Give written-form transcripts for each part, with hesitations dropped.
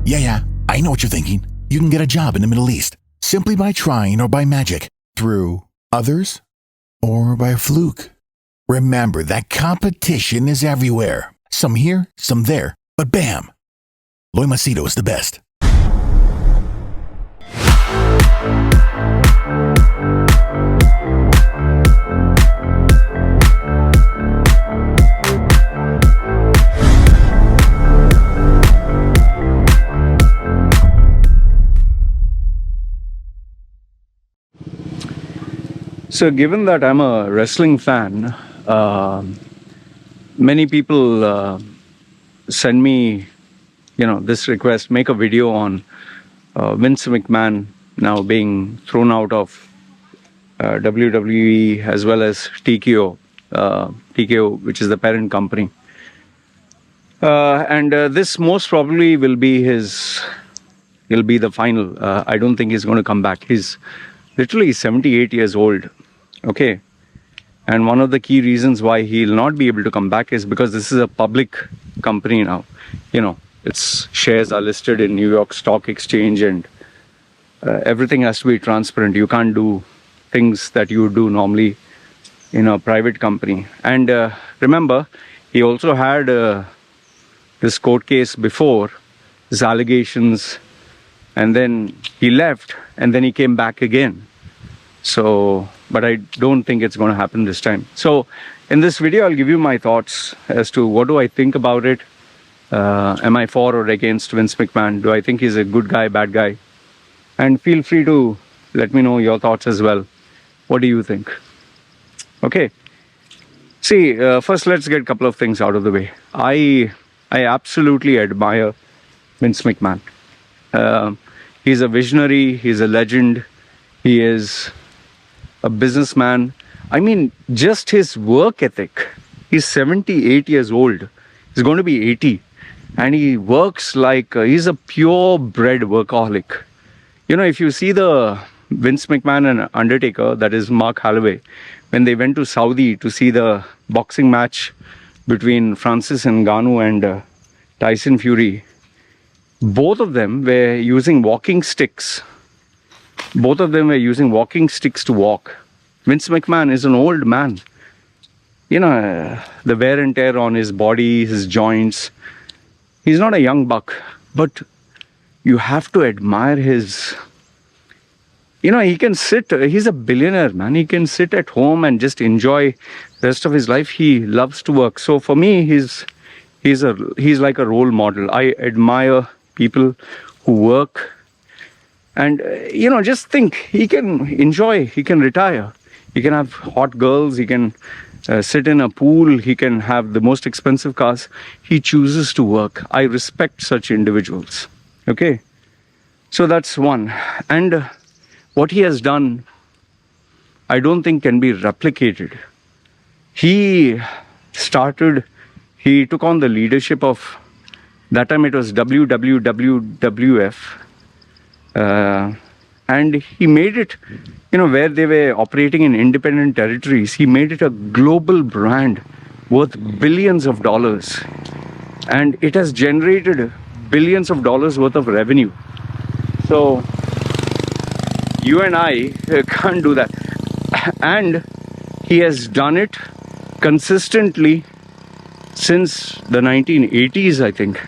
Yeah, I know what you're thinking. You can get a job in the Middle East simply by trying or by magic, through others, or by a fluke. Remember that competition is everywhere. Some here, some there, but bam! Loy Machedo is the best. So given that I'm a wrestling fan, many people send me, this request, make a video on Vince McMahon now being thrown out of WWE as well as TKO, which is the parent company. And this most probably will be the final. I don't think he's going to come back. He's literally 78 years old. Okay. And one of the key reasons why he'll not be able to come back is because this is a public company now. Its shares are listed in New York Stock Exchange, and everything has to be transparent. You can't do things that you would do normally in a private company. And remember, he also had this court case before, his allegations, and then he left, and then he came back again. So, but I don't think it's going to happen this time. So in this video, I'll give you my thoughts as to what do I think about it. Am I for or against Vince McMahon? Do I think he's a good guy, bad guy? And feel free to let me know your thoughts as well. What do you think? Okay. See, first let's get a couple of things out of the way. I absolutely admire Vince McMahon. He's a visionary, he's a legend, he is a businessman. I mean, just his work ethic. He's 78 years old. He's going to be 80. And he works like, he's a purebred workaholic. If you see the Vince McMahon and Undertaker, that is Mark Holloway, when they went to Saudi to see the boxing match between Francis Ngannou and Tyson Fury, both of them were using walking sticks. Both of them were using walking sticks to walk. Vince McMahon is an old man. The wear and tear on his body, his joints. He's not a young buck, but you have to admire his... he can sit, he's a billionaire, man. He can sit at home and just enjoy the rest of his life. He loves to work. So for me, he's like a role model. I admire people who work. And, just think, he can enjoy, he can retire. He can have hot girls, he can sit in a pool, he can have the most expensive cars. He chooses to work. I respect such individuals. Okay? So that's one. And what he has done, I don't think can be replicated. He took on the leadership of, that time it was WWF. And he made it, where they were operating in independent territories, he made it a global brand worth billions of dollars. And it has generated billions of dollars worth of revenue. So, you and I can't do that. And he has done it consistently since the 1980s, I think.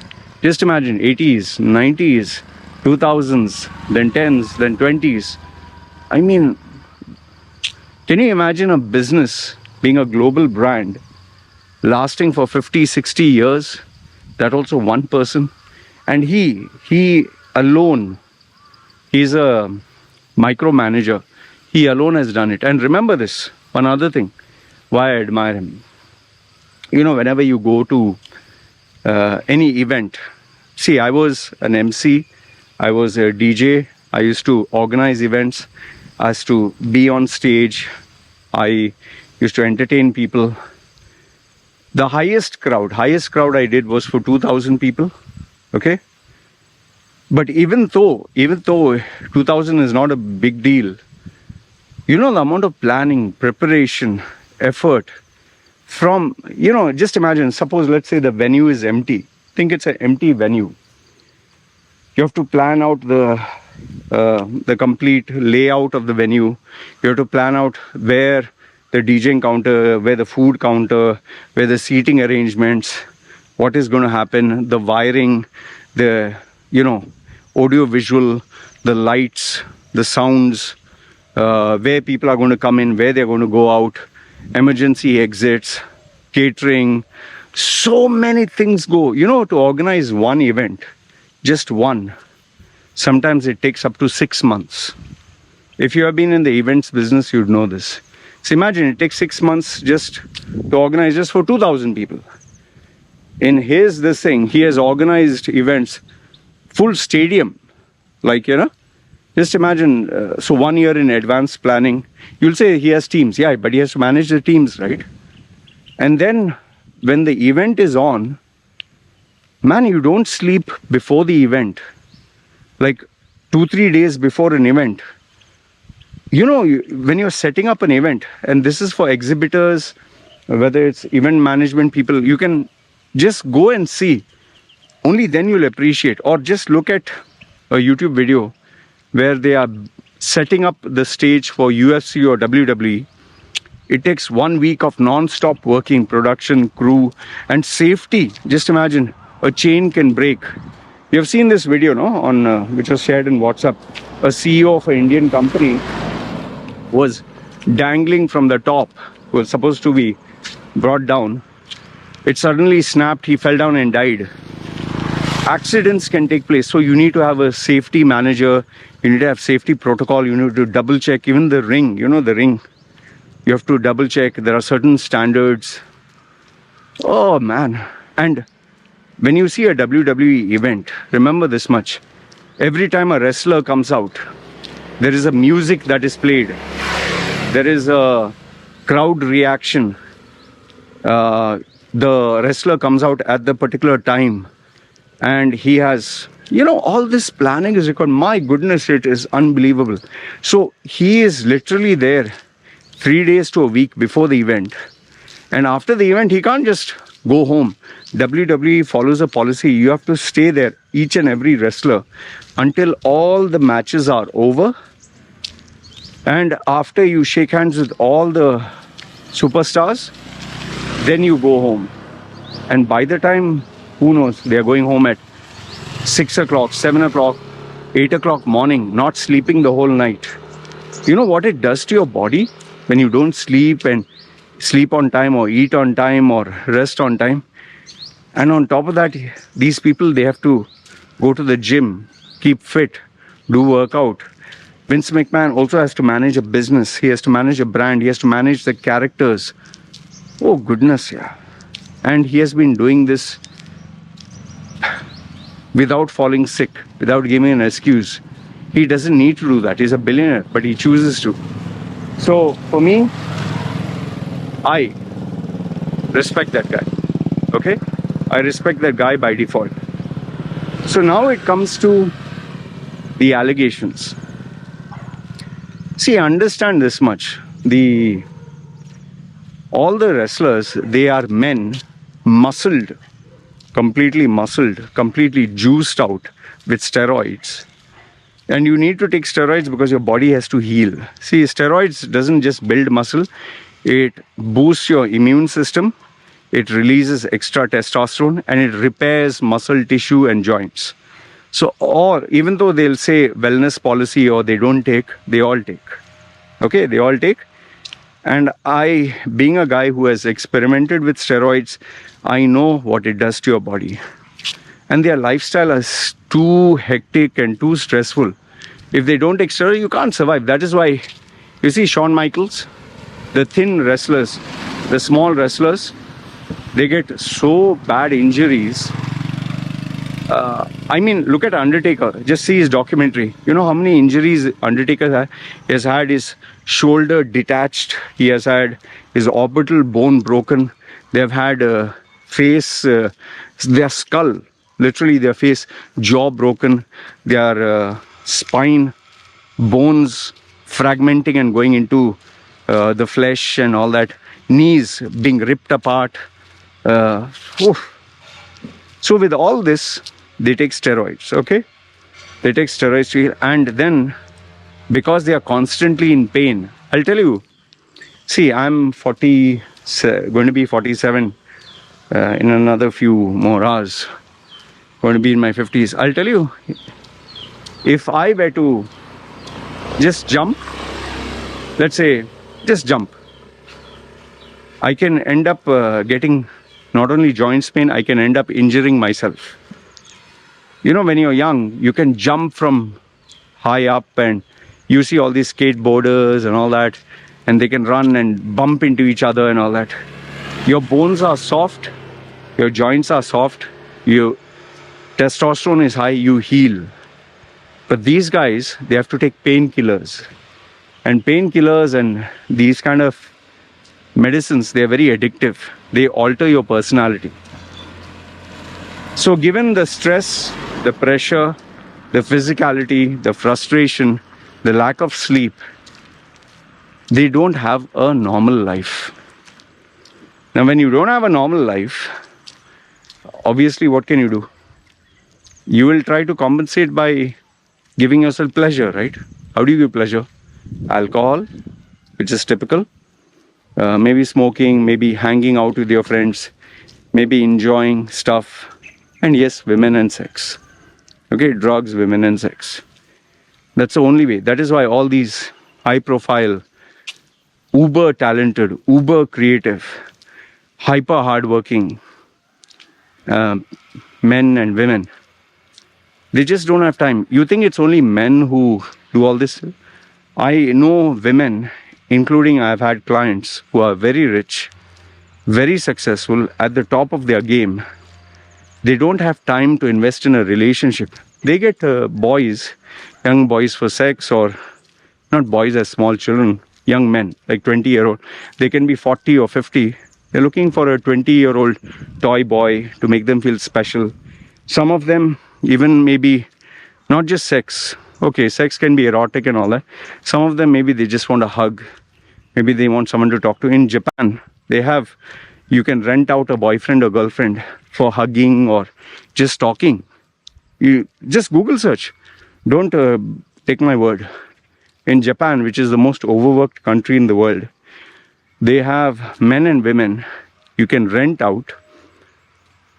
Just imagine, 80s, 90s, 2000s, then 10s, then 20s. I mean, can you imagine a business being a global brand lasting for 50, 60 years? That also one person. And he alone, he's a micromanager. He alone has done it. And remember this, one other thing, why I admire him. Whenever you go to any event, see, I was an MC, I was a DJ, I used to organize events, I used to be on stage, I used to entertain people. The highest crowd I did was for 2,000 people, okay? But even though 2,000 is not a big deal, the amount of planning, preparation, effort from, just imagine, suppose let's say the venue is empty. Think it's an empty venue. You have to plan out the complete layout of the venue. You have to plan out where the DJing counter, where the food counter, where the seating arrangements, what is going to happen, the wiring, the, audio visual, the lights, the sounds, where people are going to come in, where they're going to go out, emergency exits, catering. So many things go, to organize one event, just one. Sometimes it takes up to 6 months. If you have been in the events business, you'd know this. So imagine it takes 6 months just to organize just for 2,000 people. In this thing, he has organized events, full stadium, just imagine, so 1 year in advance planning. You'll say he has teams. Yeah, but he has to manage the teams, right? And then when the event is on, man, you don't sleep before the event. Like 2-3 days before an event. When you're setting up an event, and this is for exhibitors, whether it's event management people, you can just go and see. Only then you'll appreciate. Or just look at a YouTube video where they are setting up the stage for UFC or WWE. It takes 1 week of non-stop working, production, crew, and safety. Just imagine, a chain can break. You have seen this video, no? On which was shared in WhatsApp. A CEO of an Indian company was dangling from the top, was supposed to be brought down. It suddenly snapped, he fell down and died. Accidents can take place, so you need to have a safety manager, you need to have safety protocol, you need to double check, even the ring, the ring. You have to double check, there are certain standards. Oh man. And when you see a WWE event, remember this much. Every time a wrestler comes out, there is a music that is played. There is a crowd reaction. The wrestler comes out at the particular time. And he has, all this planning is required. My goodness, it is unbelievable. So he is literally there 3 days to a week before the event. And after the event, he can't just go home. WWE follows a policy. You have to stay there, each and every wrestler, until all the matches are over. And after you shake hands with all the superstars, then you go home. And by the time, who knows, they are going home at 6 o'clock, 7 o'clock, 8 o'clock morning, not sleeping the whole night. You know what it does to your body when you don't sleep and sleep on time or eat on time or rest on time? And on top of that, these people, they have to go to the gym, keep fit, do workout. Vince McMahon also has to manage a business. He has to manage a brand. He has to manage the characters. Oh goodness, yeah. And he has been doing this without falling sick, without giving an excuse. He doesn't need to do that. He's a billionaire, but he chooses to. So for me, I respect that guy. Okay? I respect that guy by default. So now it comes to the allegations. See, understand this much. All the wrestlers, they are men, muscled, completely juiced out with steroids. And you need to take steroids because your body has to heal. See, steroids doesn't just build muscle, it boosts your immune system, it releases extra testosterone, and it repairs muscle tissue and joints. So, or even though they'll say wellness policy or they don't take, they all take. Okay, they all take. And I, being a guy who has experimented with steroids, I know what it does to your body. And their lifestyle is too hectic and too stressful. If they don't take steroids, you can't survive. That is why, you see Shawn Michaels, the thin wrestlers, the small wrestlers, they get so bad injuries. I mean, look at Undertaker. Just see his documentary. You know how many injuries Undertaker has? He has had his shoulder detached. He has had his orbital bone broken. They have had face, their skull, literally their face, jaw broken. Their spine, bones fragmenting and going into the flesh and all that. Knees being ripped apart. So with all this, they take steroids, okay? They take steroids to heal, and then because they are constantly in pain, I'll tell you, see, I'm 40, going to be 47 in another few more hours, going to be in my 50s. I'll tell you, if I were to just jump, let's say, just jump, I can end up getting not only joints pain, I can end up injuring myself. You know, when you're young, you can jump from high up and you see all these skateboarders and all that, and they can run and bump into each other and all that. Your bones are soft, your joints are soft, your testosterone is high, you heal. But these guys, they have to take painkillers. And painkillers and these kind of medicines, they are very addictive. They alter your personality. So given the stress, the pressure, the physicality, the frustration, the lack of sleep, they don't have a normal life. Now, when you don't have a normal life, obviously what can you do? You will try to compensate by giving yourself pleasure, right? How do you give pleasure? Alcohol, which is typical. Maybe smoking, maybe hanging out with your friends, maybe enjoying stuff. And yes, women and sex. Okay, drugs, women and sex. That's the only way. That is why all these high profile, uber talented, uber creative, hyper hardworking men and women, they just don't have time. You think it's only men who do all this? I know women, including I've had clients who are very rich, very successful, at the top of their game. They don't have time to invest in a relationship. They get boys, young boys for sex, or not boys as small children, young men, like 20-year-old. They can be 40 or 50. They're looking for a 20-year-old toy boy to make them feel special. Some of them even maybe not just sex. Okay, sex can be erotic and all that. Some of them maybe they just want a hug. Maybe they want someone to talk to. In Japan, they have, you can rent out a boyfriend or girlfriend for hugging or just talking. You just Google search. Don't take my word. In Japan, which is the most overworked country in the world, they have men and women you can rent out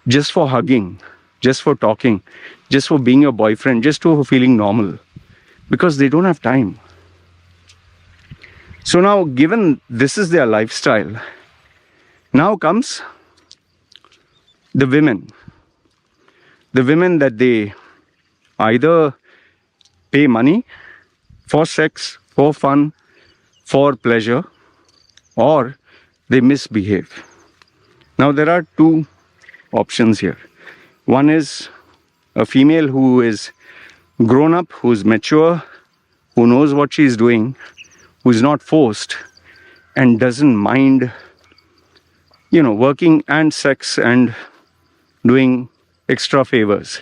just for hugging, just for talking, just for being your boyfriend, just for feeling normal, because they don't have time. So now, given this is their lifestyle, now comes the women. The women that they either pay money for sex, for fun, for pleasure, or they misbehave. Now there are two options here. One is a female who is grown up, who's mature, who knows what she's doing, who's not forced and doesn't mind, working and sex and doing extra favors.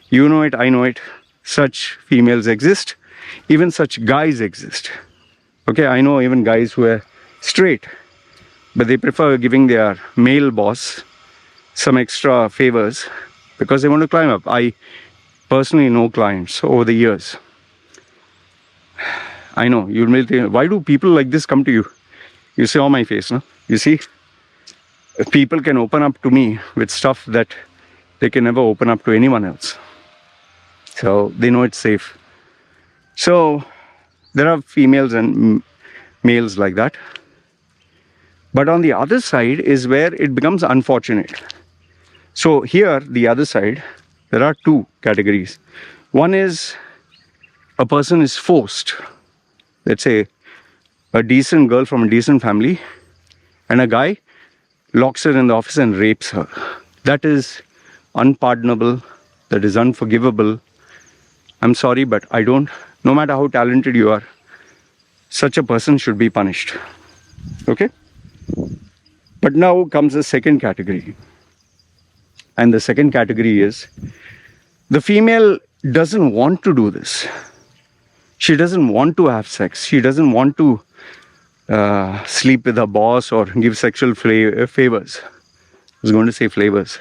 You know it, I know it. Such females exist. Even such guys exist. Okay, I know even guys who are straight, but they prefer giving their male boss some extra favors because they want to climb up. I personally know clients over the years. I know, you may think, why do people like this come to you? You see on my face, no? You see, people can open up to me with stuff that they can never open up to anyone else. So they know it's safe. So there are females and males like that. But on the other side is where it becomes unfortunate. So here, the other side, there are two categories. One is a person is forced. Let's say a decent girl from a decent family, and a guy locks her in the office and rapes her. That is unpardonable. That is unforgivable. I'm sorry, but I don't. No matter how talented you are, such a person should be punished. Okay? But now comes the second category. And the second category is the female doesn't want to do this. She doesn't want to have sex. She doesn't want to sleep with her boss or give sexual favors. I was going to say flavors.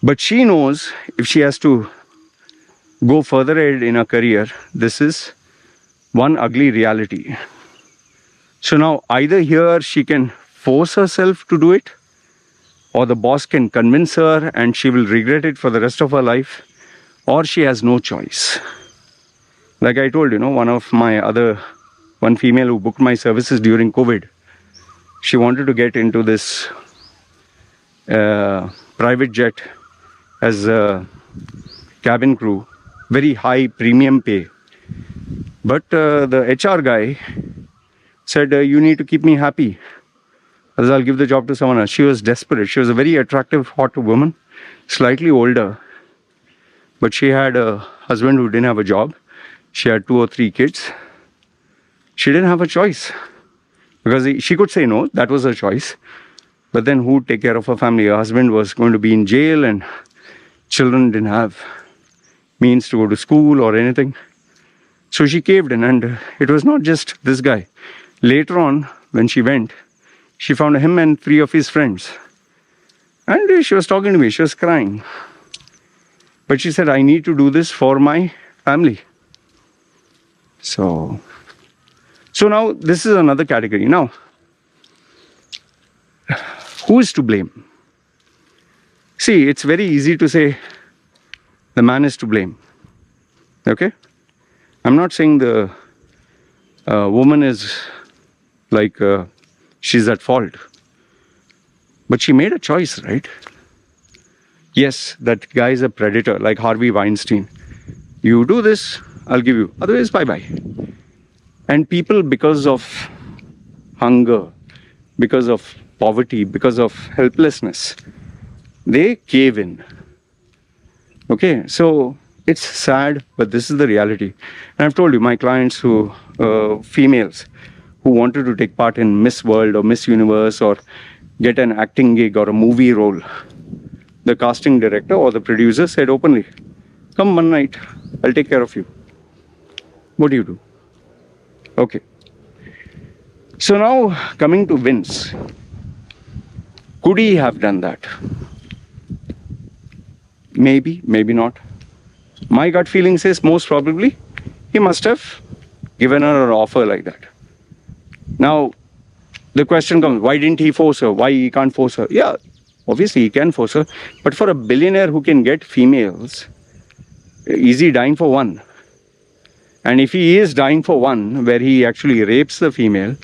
But she knows if she has to go further ahead in her career, this is one ugly reality. So now either here she can force herself to do it, or the boss can convince her and she will regret it for the rest of her life, or she has no choice. Like I told, one female who booked my services during COVID, she wanted to get into this private jet as a cabin crew, very high premium pay. But the HR guy said, you need to keep me happy, else I'll give the job to someone else. She was desperate. She was a very attractive, hot woman, slightly older. But she had a husband who didn't have a job. She had 2 or 3 kids. She didn't have a choice. Because she could say no, that was her choice. But then who would take care of her family? Her husband was going to be in jail and children didn't have means to go to school or anything. So she caved in, and it was not just this guy. Later on, when she went, she found him and 3 of his friends. And she was talking to me, she was crying. But she said, I need to do this for my family. So now this is another category. Now, who is to blame? See, it's very easy to say the man is to blame. Okay? I'm not saying the woman is like she's at fault. But she made a choice, right? Yes, that guy is a predator, like Harvey Weinstein. You do this, I'll give you. Otherwise, bye-bye. And people, because of hunger, because of poverty, because of helplessness, they cave in. Okay, so it's sad, but this is the reality. And I've told you, my clients who, females, who wanted to take part in Miss World or Miss Universe or get an acting gig or a movie role, the casting director or the producer said openly, come one night, I'll take care of you. What do you do? Okay. So now coming to Vince, could he have done that? Maybe, maybe not. My gut feeling says most probably he must have given her an offer like that. Now, the question comes, why didn't he force her? Why he can't force her? Yeah, obviously he can force her. But for a billionaire who can get females, is he dying for one? And if he is dying for one, where he actually rapes the female,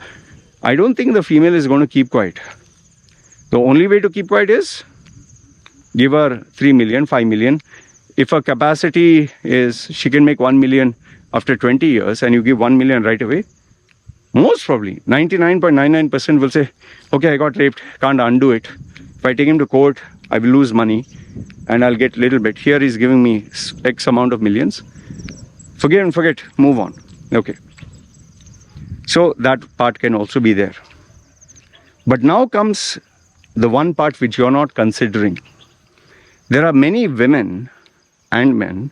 I don't think the female is going to keep quiet. The only way to keep quiet is give her 3 million, 5 million. If her capacity is she can make 1 million after 20 years and you give 1 million right away, most probably 99.99% will say, okay, I got raped, can't undo it. If I take him to court, I will lose money and I'll get a little bit. Here he's giving me X amount of millions. Forgive and forget, move on. Okay. So that part can also be there. But now comes the one part which you're not considering. There are many women and men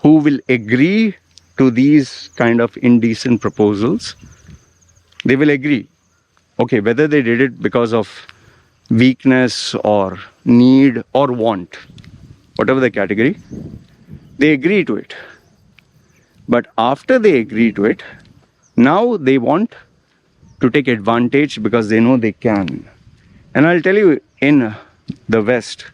who will agree to these kind of indecent proposals. They will agree. Okay, whether they did it because of weakness or need or want, whatever the category, they agree to it. But after they agree to it, now they want to take advantage because they know they can. And I'll tell you, in the West,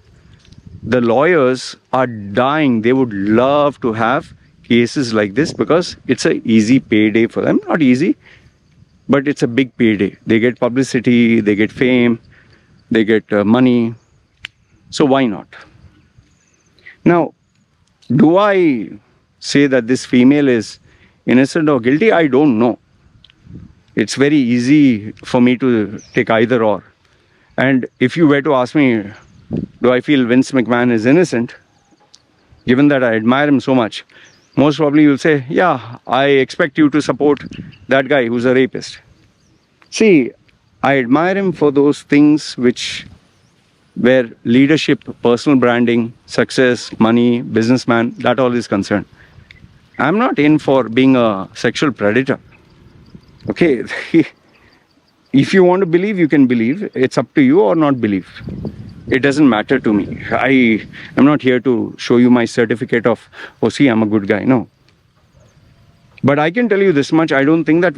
the lawyers are dying. They would love to have cases like this because it's an easy payday for them. Not easy, but it's a big payday. They get publicity, they get fame, they get money. So why not? Now, do I say that this female is innocent or guilty? I don't know. It's very easy for me to take either or. And if you were to ask me, do I feel Vince McMahon is innocent? Given that I admire him so much, most probably you'll say, yeah, I expect you to support that guy who's a rapist. See, I admire him for those things which where leadership, personal branding, success, money, businessman, that all is concerned. I'm not in for being a sexual predator. Okay, if you want to believe, you can believe. It's up to you or not believe. it doesn't matter to me. I am not here to show you my certificate of, oh, see, I'm a good guy. No. But I can tell you this much, I don't think that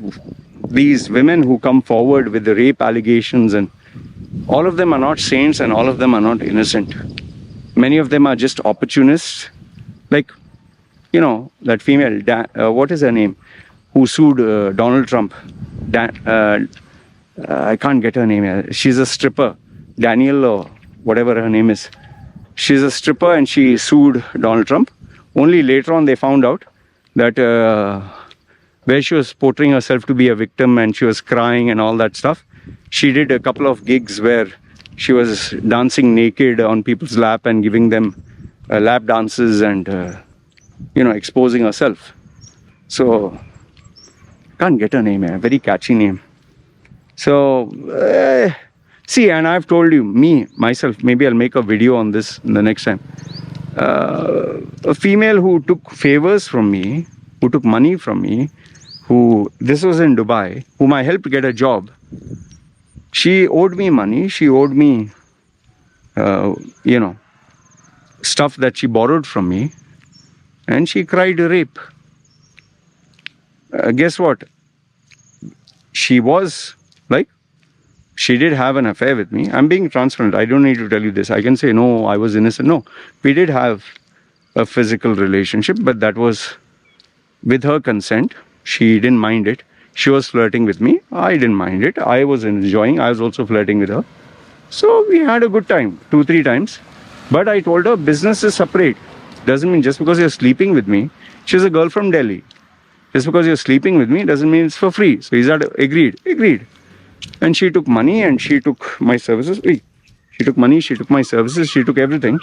these women who come forward with the rape allegations, and all of them are not saints and all of them are not innocent. Many of them are just opportunists. Like, you know, that female, what is her name, who sued Donald Trump. I can't get her name. She's a stripper, Daniel or whatever her name is. She's a stripper and she sued Donald Trump. Only later on they found out that where she was portraying herself to be a victim and she was crying and all that stuff, she did a couple of gigs where she was dancing naked on people's lap and giving them lap dances and, you know, exposing herself. So, can't get her name, a very catchy name. So, see, and I've told you, myself, maybe I'll make a video on this in the next time. A female who took favors from me, who took money from me, this was in Dubai, whom I helped get a job. She owed me money, she owed me, you know, stuff that she borrowed from me, and she cried rape. Guess what? She was, like, she did have an affair with me. I'm being transparent. I don't need to tell you this. I can say, no, I was innocent. No, we did have a physical relationship, but that was with her consent. She didn't mind it. She was flirting with me. I didn't mind it. I was enjoying. I was also flirting with her. So we had a good time, 2-3 times. But I told her, business is separate. Doesn't mean just because you're sleeping with me. She's a girl from Delhi. Just because you're sleeping with me doesn't mean it's for free. So he said, agreed. And she took money and she took my services. She took money, she took my services, she took everything.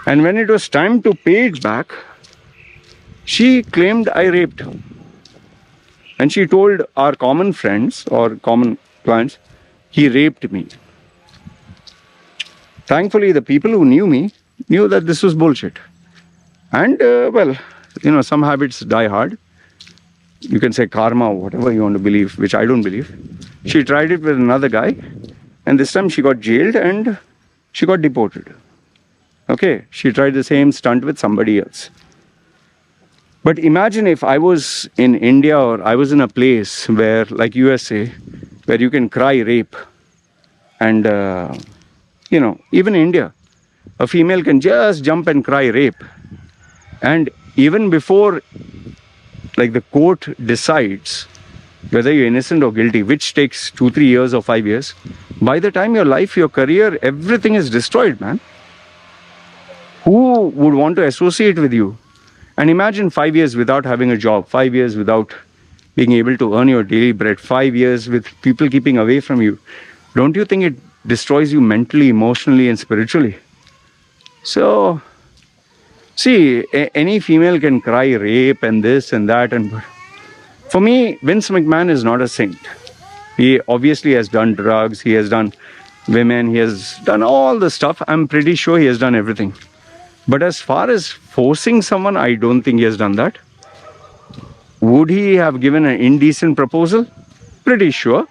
And when it was time to pay it back, she claimed I raped her. And she told our common friends or common clients, he raped me. Thankfully, the people who knew me knew that this was bullshit. And, well, you know, some habits die hard. You can say karma or whatever you want to believe, which I don't believe. She tried it with another guy, and this time she got jailed and she got deported. Okay, she tried the same stunt with somebody else. But imagine if I was in India or I was in a place where, like USA, where you can cry rape. And, you know, even in India, a female can just jump and cry rape. And even before, like, the court decides whether you're innocent or guilty, which takes 2-3 years or 5 years, by the time your life, your career, everything is destroyed, man. Who would want to associate with you? And imagine 5 years without having a job, 5 years without being able to earn your daily bread, 5 years with people keeping away from you. Don't you think it destroys you mentally, emotionally, and spiritually? So, see, any female can cry rape and this and that. And for me, Vince McMahon is not a saint. He obviously has done drugs, he has done women, he has done all the stuff. I'm pretty sure he has done everything. But as far as forcing someone, I don't think he has done that. Would he have given an indecent proposal? Pretty sure.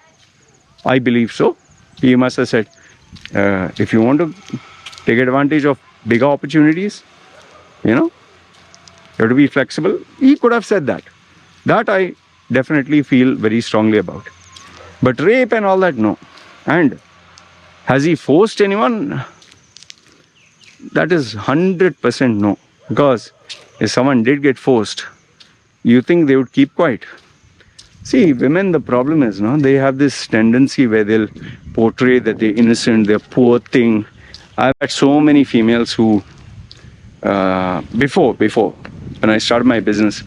I believe so. He must have said, if you want to take advantage of bigger opportunities, you know, you have to be flexible. He could have said that. That I definitely feel very strongly about. But rape and all that, no. And has he forced anyone? That is 100% no. Because if someone did get forced, you think they would keep quiet? See, women, the problem is, no, they have this tendency where they'll portray that they're innocent, they're poor thing. I've had so many females who, before, when I started my business,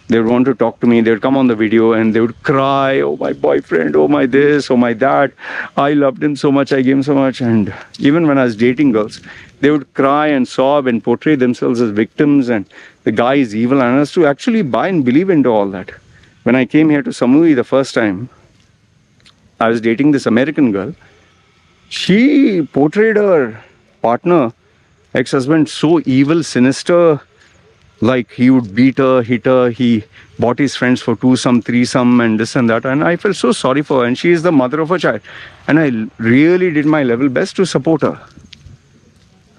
they would want to talk to me, they would come on the video and they would cry, oh my boyfriend, oh my this, oh my that, I loved him so much, I gave him so much. And even when I was dating girls, they would cry and sob and portray themselves as victims and the guy is evil. And I was to actually buy and believe into all that. When I came here to Samui the first time, I was dating this American girl. She portrayed her partner, ex-husband, so evil, sinister, like he would beat her, hit her, he bought his friends for twosome, threesome and this and that. And I felt so sorry for her, and she is the mother of a child. And I really did my level best to support her.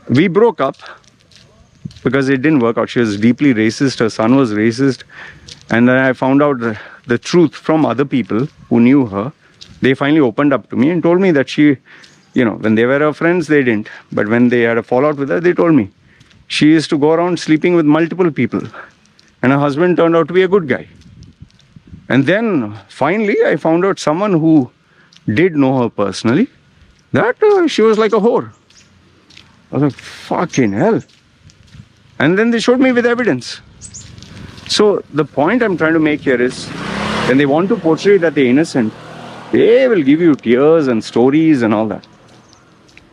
We broke up because it didn't work out. She was deeply racist. Her son was racist. And then I found out the truth from other people who knew her. They finally opened up to me and told me that she, when they were her friends, they didn't. But when they had a fallout with her, they told me. She used to go around sleeping with multiple people. And her husband turned out to be a good guy. And then finally, I found out someone who did know her personally, that she was like a whore. I was like, fucking hell. And then they showed me with evidence. So the point I'm trying to make here is, when they want to portray that they're innocent, they will give you tears and stories and all that.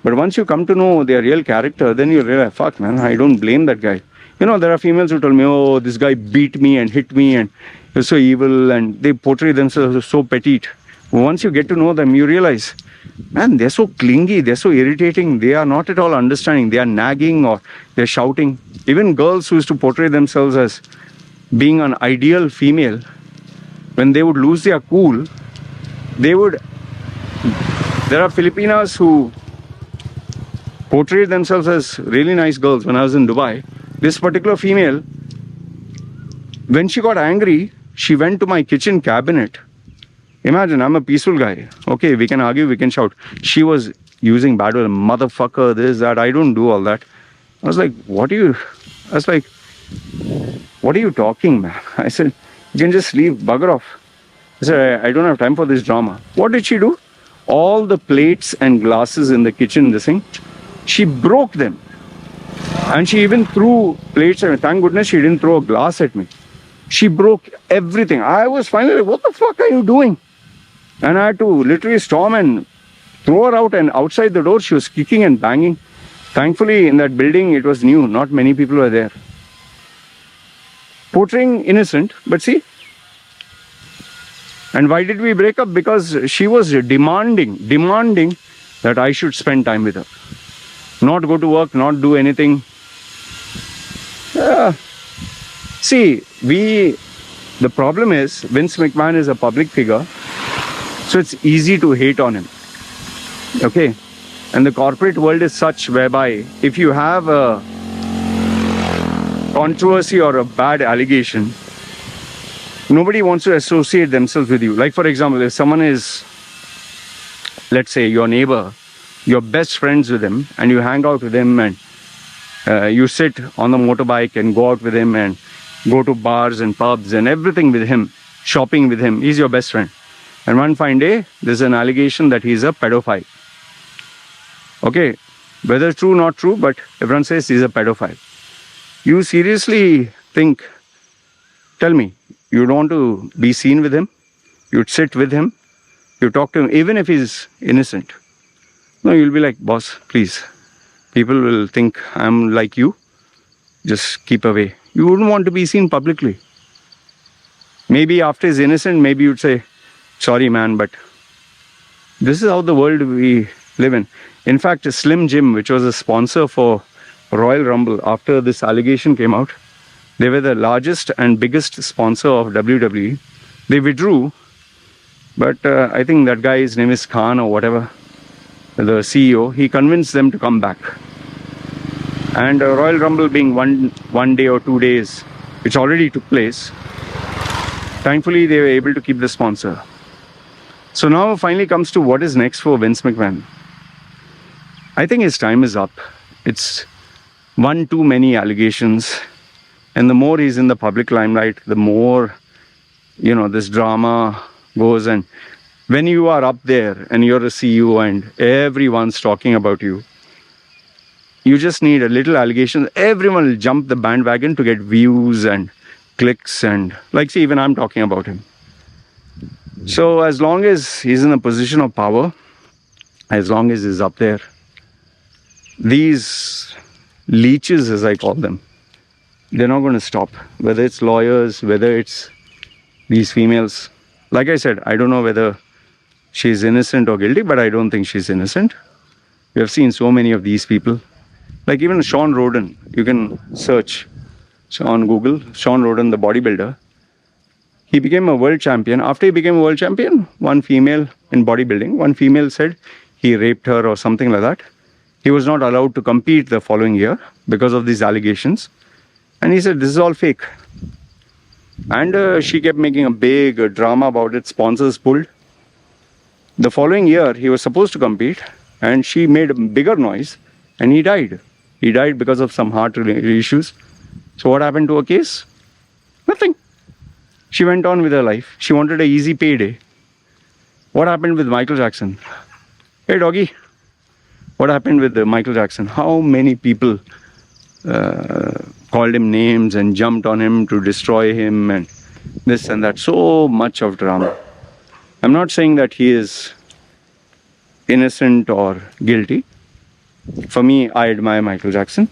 But once you come to know their real character, then you realize, fuck man, I don't blame that guy. There are females who tell me, oh, this guy beat me and hit me and he was so evil, and they portray themselves as so petite. Once you get to know them, you realize, man, they're so clingy, they're so irritating, they are not at all understanding, they are nagging or they're shouting. Even girls who used to portray themselves as being an ideal female, when they would lose their cool, there are Filipinas who portrayed themselves as really nice girls. When I was in Dubai, this particular female, when she got angry, she went to my kitchen cabinet. Imagine, I'm a peaceful guy. Okay, we can argue, we can shout. She was using bad words, motherfucker, this, that. I don't do all that. I was like, what are you talking, man? I said, you can just leave, bugger off. I said, I don't have time for this drama. What did she do? All the plates and glasses in the kitchen, this thing, she broke them. And she even threw plates at me. Thank goodness she didn't throw a glass at me. She broke everything. I was finally like, what the fuck are you doing? And I had to literally storm and throw her out. And outside the door, she was kicking and banging. Thankfully, in that building, it was new. Not many people were there. Portraying innocent, but see. And why did we break up? Because she was demanding that I should spend time with her. Not go to work, not do anything. See, the problem is, Vince McMahon is a public figure, so it's easy to hate on him. Okay? And the corporate world is such whereby if you have a controversy or a bad allegation, nobody wants to associate themselves with you. Like, for example, if someone is, let's say, your neighbor, you're best friends with him, and you hang out with him, and you sit on the motorbike and go out with him and go to bars and pubs and everything with him, shopping with him. He's your best friend. And one fine day, there's an allegation that he's a pedophile. Okay, whether true or not true, but everyone says he's a pedophile. You seriously think, tell me, you'd want to be seen with him? You'd sit with him? You talk to him, even if he's innocent? No, you'll be like, boss, please. People will think I'm like you. Just keep away. You wouldn't want to be seen publicly. Maybe after he's innocent, maybe you'd say, sorry man, but this is how the world we live in. In fact, Slim Jim, which was a sponsor for Royal Rumble, after this allegation came out, they were the largest and biggest sponsor of WWE. They withdrew, but I think that guy's name is Khan or whatever, the CEO, he convinced them to come back. And Royal Rumble being one day or 2 days, which already took place, thankfully they were able to keep the sponsor. So now finally comes to what is next for Vince McMahon. I think his time is up. It's one too many allegations, and the more he's in the public limelight, the more this drama goes. And when you are up there and you're a CEO and everyone's talking about you, you just need a little allegation. Everyone will jump the bandwagon to get views and clicks, and see, even I'm talking about him. So as long as he's in a position of power, as long as he's up there, these leeches, as I call them, they're not going to stop. Whether it's lawyers, whether it's these females. Like I said, I don't know whether she's innocent or guilty, but I don't think she's innocent. We have seen so many of these people. Like even Sean Roden, you can search on Google, Sean Roden, the bodybuilder. He became a world champion. After he became a world champion, one female in bodybuilding, one female said he raped her or something like that. He was not allowed to compete the following year because of these allegations. And he said, this is all fake. And she kept making a big drama about it. Sponsors pulled. The following year, he was supposed to compete, and she made a bigger noise, and he died. He died because of some heart-related issues. So what happened to her case? Nothing. She went on with her life. She wanted an easy payday. What happened with Michael Jackson? Hey, doggy. What happened with Michael Jackson? How many people called him names and jumped on him to destroy him and this and that? So much of drama. I'm not saying that he is innocent or guilty. For me, I admire Michael Jackson.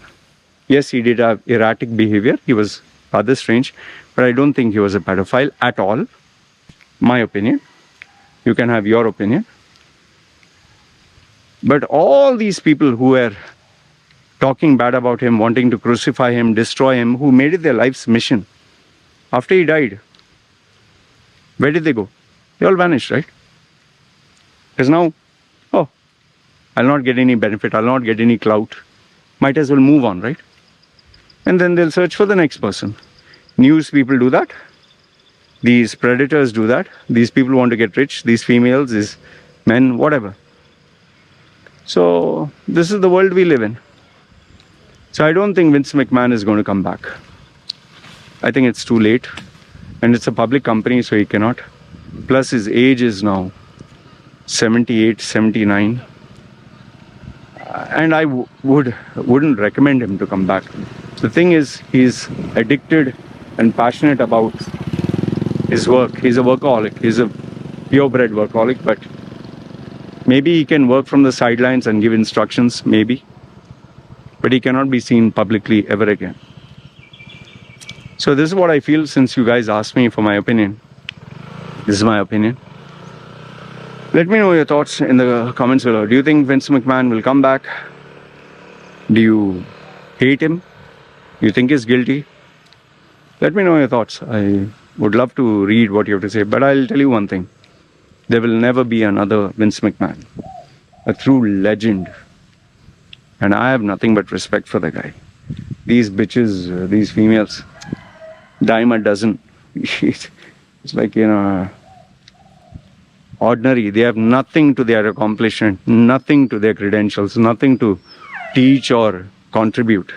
Yes, he did have erratic behavior. He was rather strange, but I don't think he was a pedophile at all. My opinion. You can have your opinion. But all these people who were talking bad about him, wanting to crucify him, destroy him, who made it their life's mission, after he died, where did they go? They all vanished, right? Because now, oh, I'll not get any benefit, I'll not get any clout. Might as well move on, right? And then they'll search for the next person. News people do that. These predators do that. These people want to get rich. These females, these men, whatever. So this is the world we live in. So I don't think Vince McMahon is going to come back. I think it's too late. And it's a public company, so he cannot. Plus his age is now 78, 79. And I wouldn't recommend him to come back. The thing is, he's addicted and passionate about his work. He's a workaholic. He's a purebred workaholic, but maybe he can work from the sidelines and give instructions, maybe. But he cannot be seen publicly ever again. So this is what I feel, since you guys asked me for my opinion. This is my opinion. Let me know your thoughts in the comments below. Do you think Vince McMahon will come back? Do you hate him? Do you think he's guilty? Let me know your thoughts. I would love to read what you have to say. But I'll tell you one thing. There will never be another Vince McMahon. A true legend. And I have nothing but respect for the guy. These bitches, these females, dime a dozen. It's like, ordinary. They have nothing to their accomplishment, nothing to their credentials, nothing to teach or contribute.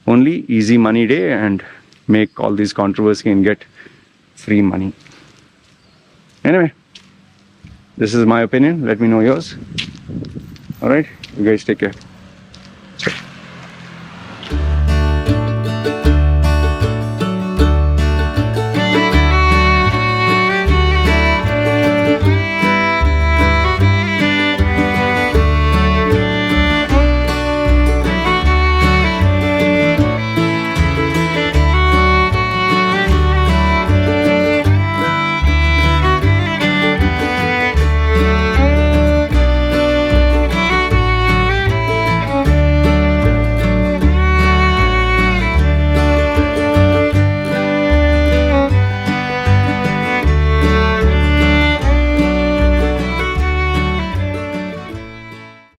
Only easy money day and make all these controversy and get free money. Anyway, this is my opinion. Let me know yours. Alright, you guys take care.